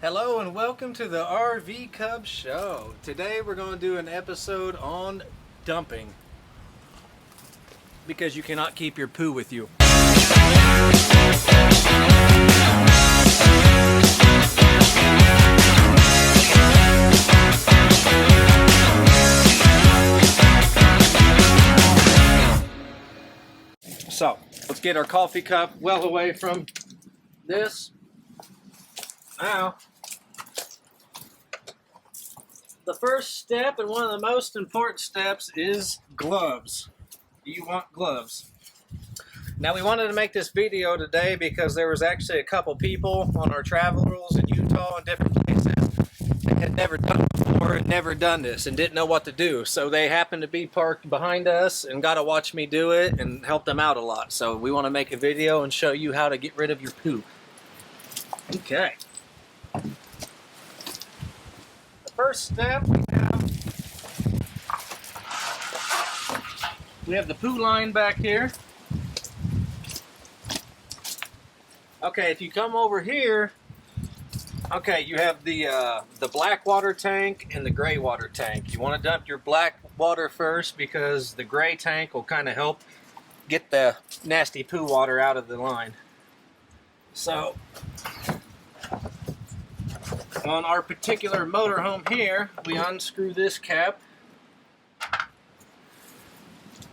Hello and welcome to the RV Cub Show. Today we're going to do an episode on dumping because you cannot keep your poo with you. So let's get our coffee cup well away from this. Now, the first step and one of the most important steps is gloves. You want gloves. Now we wanted to make this video today because there was actually a couple people on our travels in Utah and different places that had never done it before and never done this and didn't know what to do. So they happened to be parked behind us and got to watch me do it and help them out a lot. So we want to make a video and show you how to get rid of your poo. Okay. The first step we have the poo line back here. Okay, if you come over here, okay, you have the black water tank and the gray water tank. You want to dump your black water first because the gray tank will kind of help get the nasty poo water out of the line. So on our particular motorhome here, we unscrew this cap.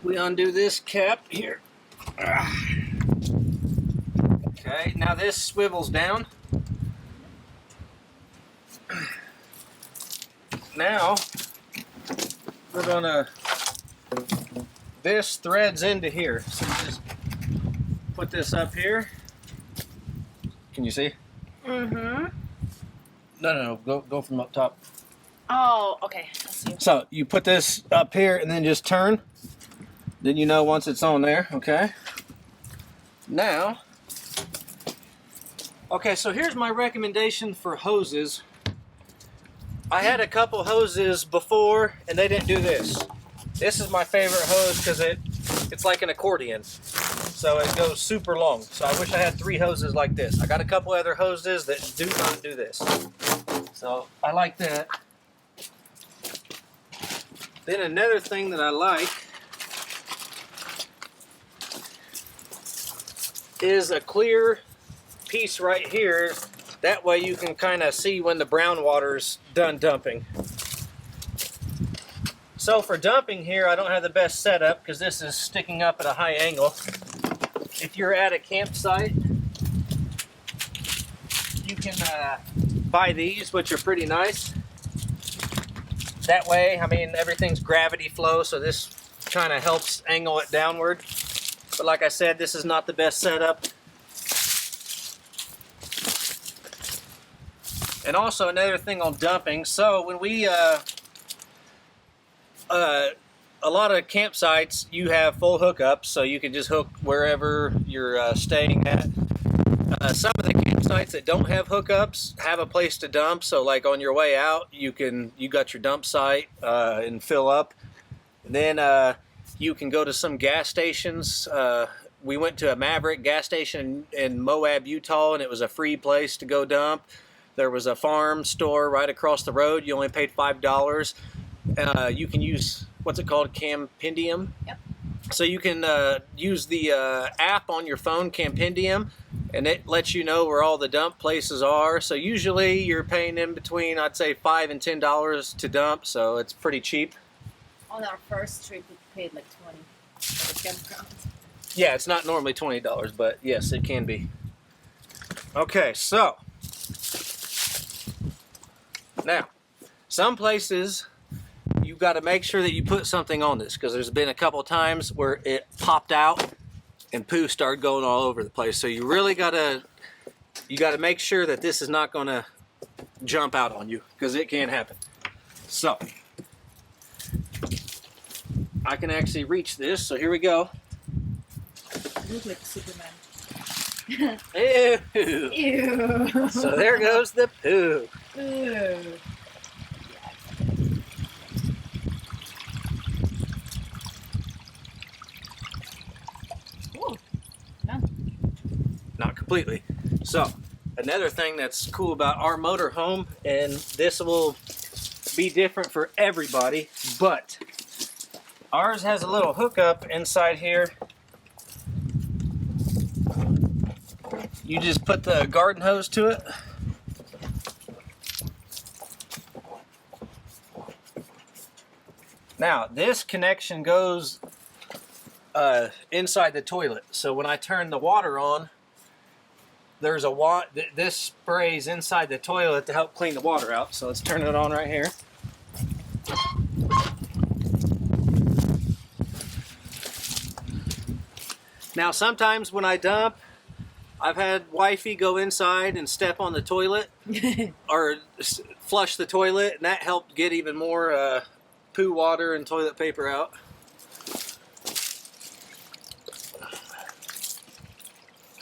We undo this cap here. Okay, now this swivels down. Now, we're gonna, this threads into here. So just put this up here. Can you see? Mm-hmm. No, go from up top. Oh, okay. I see. So you put this up here and then just turn. Then you know once it's on there, okay? Now, okay, so here's my recommendation for hoses. I had a couple hoses before and they didn't do this. This is my favorite hose because it's like an accordion. So it goes super long. So I wish I had 3 hoses like this. I got a couple other hoses that do not do this. So I like that. Then another thing that I like is a clear piece right here. That way you can kind of see when the brown water's done dumping. So for dumping here, I don't have the best setup because this is sticking up at a high angle. If you're at a campsite, you can buy these, which are pretty nice. That way, I mean, everything's gravity flow, so this kind of helps angle it downward. But like I said, this is not the best setup. And also another thing on dumping, so when we, a lot of campsites, you have full hookups, so you can just hook wherever you're staying at. Some of the campsites that don't have hookups have a place to dump, so like on your way out, you got your dump site and fill up. And then you can go to some gas stations. We went to a Maverick gas station in Moab, Utah, and it was a free place to go dump. There was a farm store right across the road. You only paid $5. You can use, what's it called, Campendium? Yep. So you can use the app on your phone, Campendium, and it lets you know where all the dump places are. So usually you're paying in between, I'd say, $5 and $10 to dump, so it's pretty cheap. On our first trip, we paid like $20 for the campground. Yeah, it's not normally $20, but yes, it can be. Okay, so now, some places you've got to make sure that you put something on this because there's been a couple times where it popped out and poo started going all over the place. So you really got to make sure that this is not going to jump out on you because it can happen. So I can actually reach this. So here we go. You look like Superman. Ew. Ew. So there goes the poo. Ew. Ooh. No. Not completely. So another thing that's cool about our motor home, and this will be different for everybody, but ours has a little hookup inside here. You just put the garden hose to it. Now, this connection goes inside the toilet. So when I turn the water on, there's a this sprays inside the toilet to help clean the water out. So let's turn it on right here. Now, sometimes when I dump, I've had wifey go inside and step on the toilet or flush the toilet, and that helped get even more poo water and toilet paper out.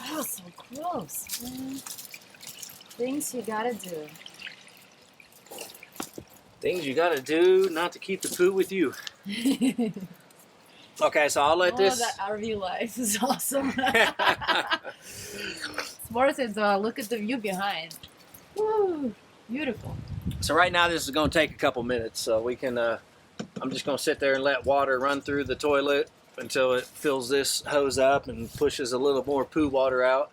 Oh, so close, man. Things you gotta do. Things you gotta do not to keep the poo with you. Okay, so I'll let this. That RV life is awesome. It's worth it though. Look at the view behind. Woo, beautiful. So right now this is going to take a couple minutes, so we can. I'm just going to sit there and let water run through the toilet until it fills this hose up and pushes a little more poo water out.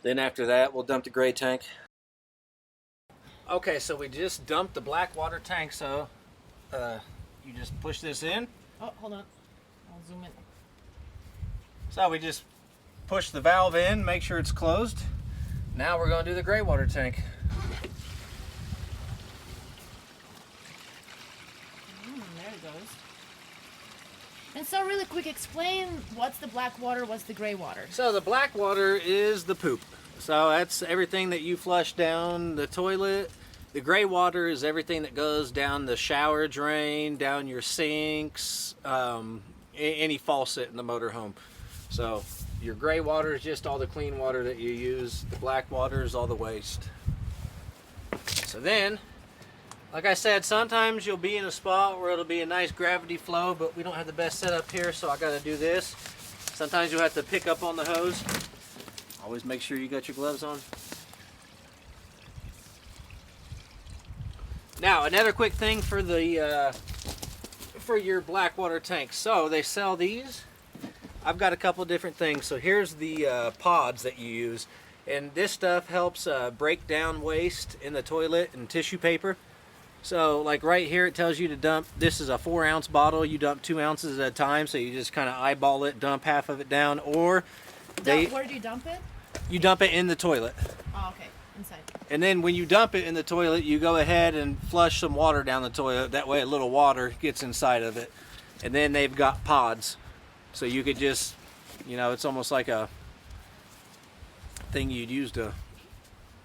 Then after that, we'll dump the gray tank. Okay, so we just dumped the black water tank. So you just push this in. Oh, hold on. I'll zoom in. So we just push the valve in, make sure it's closed. Now we're going to do the gray water tank. There it goes. And so really quick, explain what's the black water, what's the gray water? So the black water is the poop. So that's everything that you flush down the toilet. The gray water is everything that goes down the shower drain, down your sinks, any faucet in the motorhome. So your gray water is just all the clean water that you use. The black water is all the waste. So then, like I said, sometimes you'll be in a spot where it'll be a nice gravity flow, but we don't have the best setup here, so I gotta do this. Sometimes you'll have to pick up on the hose. Always make sure you got your gloves on. Now, another quick thing for the for your black water tank. So they sell these. I've got a couple different things. So here's the pods that you use, and this stuff helps break down waste in the toilet and tissue paper. So like right here, it tells you to dump. This is a 4-ounce bottle. You dump 2 ounces at a time. So you just kind of eyeball it, dump half of it down, or Where do you dump it? you dump it in the toilet. Oh, okay, inside. And then when you dump it in the toilet, you go ahead and flush some water down the toilet. That way a little water gets inside of it. And then they've got pods. So you could just, you know, it's almost like a thing you'd use to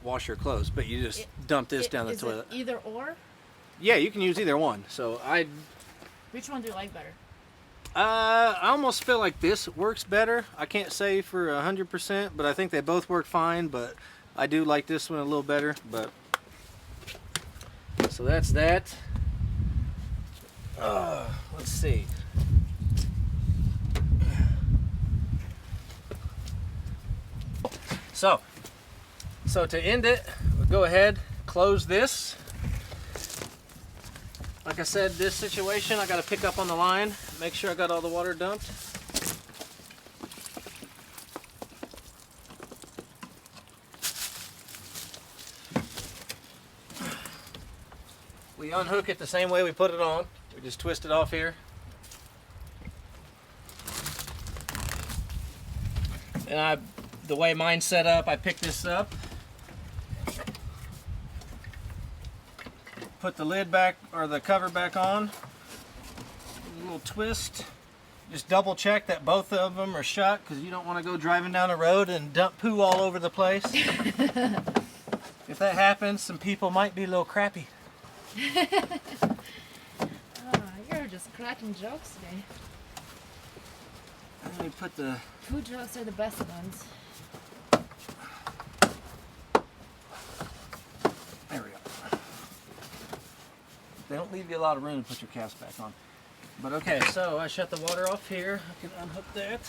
wash your clothes. But you just dump this down the toilet. It either or? Yeah, you can use either one. So Which one do you like better? I almost feel like this works better. I can't say for 100%, but I think they both work fine. But I do like this one a little better. But so that's that. Let's see. So to end it, we'll go ahead, close this. Like I said, this situation, I got to pick up on the line, make sure I got all the water dumped. We unhook it the same way we put it on. We just twist it off here. And the way mine's set up, I pick this up, put the lid back, or the cover back on, a little twist. Just double check that both of them are shut, because you don't want to go driving down the road and dump poo all over the place. If that happens, some people might be a little crappy. You're just cracking jokes today. Let me put the... Food jokes are the best ones. There we go. They don't leave you a lot of room to put your caps back on. But okay, so I shut the water off here. I can unhook that.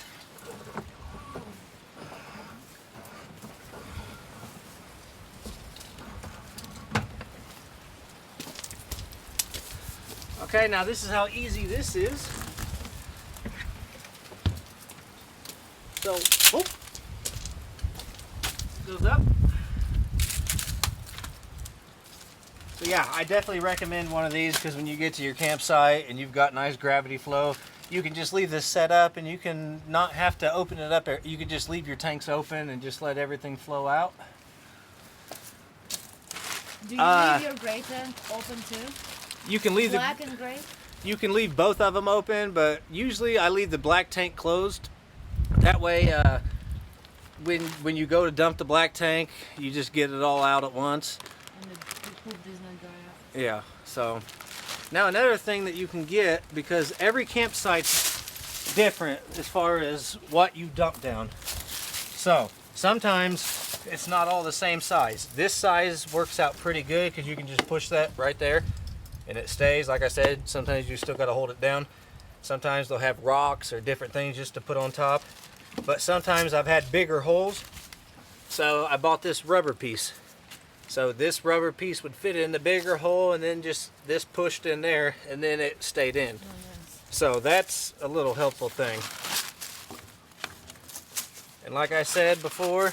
Okay, now this is how easy this is. So, whoop, goes up. So yeah, I definitely recommend one of these because when you get to your campsite and you've got nice gravity flow, you can just leave this set up and you can not have to open it up. You can just leave your tanks open and just let everything flow out. Do you leave your gray tank open too? You can leave black and gray? You can leave both of them open, but usually I leave the black tank closed. That way, when you go to dump the black tank, you just get it all out at once. And the poop does not dry out. Yeah, so now another thing that you can get, because every campsite's different as far as what you dump down. So sometimes it's not all the same size. This size works out pretty good because you can just push that right there and it stays. Like I said, sometimes you still got to hold it down. Sometimes they'll have rocks or different things just to put on top. But sometimes I've had bigger holes, so I bought this rubber piece. So this rubber piece would fit in the bigger hole, and then just this pushed in there, and then it stayed in. Oh, yes. So that's a little helpful thing. And like I said before,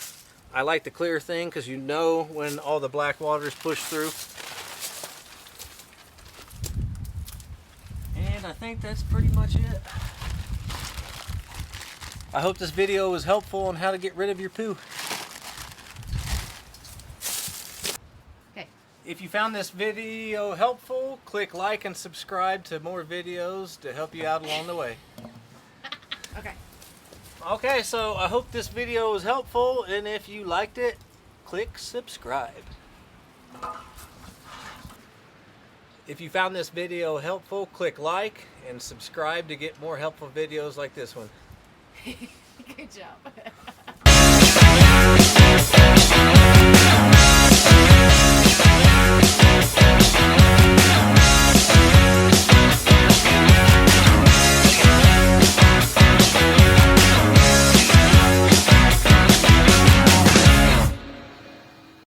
I like the clear thing because you know when all the black water is pushed through. And I think that's pretty much it. I hope this video was helpful on how to get rid of your poo. Okay. If you found this video helpful, click like and subscribe to more videos to help you out along the way. Okay. Okay, so I hope this video was helpful, and if you liked it, click subscribe. If you found this video helpful, click like and subscribe to get more helpful videos like this one. Good job.